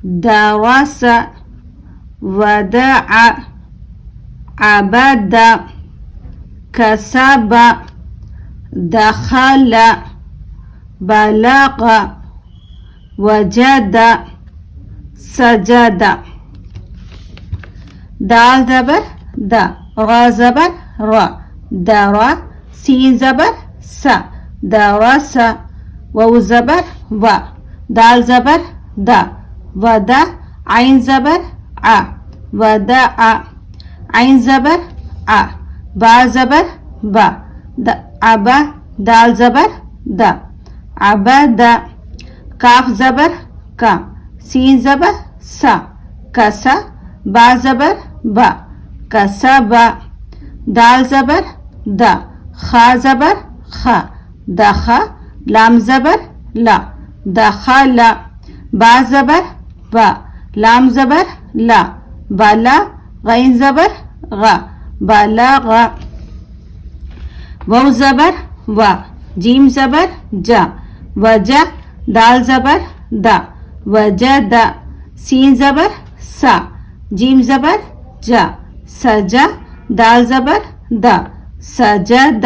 درس ودع عبد كسب دخل بلغ وجد سجد. دال زبر دا، را زبر را، درا، سين زبر س، درس. واو زبر و، دال زبر دا، ودا، عين زبر ع، ودع، عين زبر ع، با زبر با، عبا، دال زبر دا، عبدا. كاف زبر كا، سين زبر سا، كسا، با زبر با، كسبا. دال زبر دا، خا زبر خا، دخا، لام زبر لا، دخل. با زبر با، لام زبر لا، بلا، غين زبر غا، بلغ. واو زبر و، جيم زبر جا، وجا، دال زبر دا، وجد. سين زبر سا، جيم زبر جا، سجا، دال زبر دا، سجد.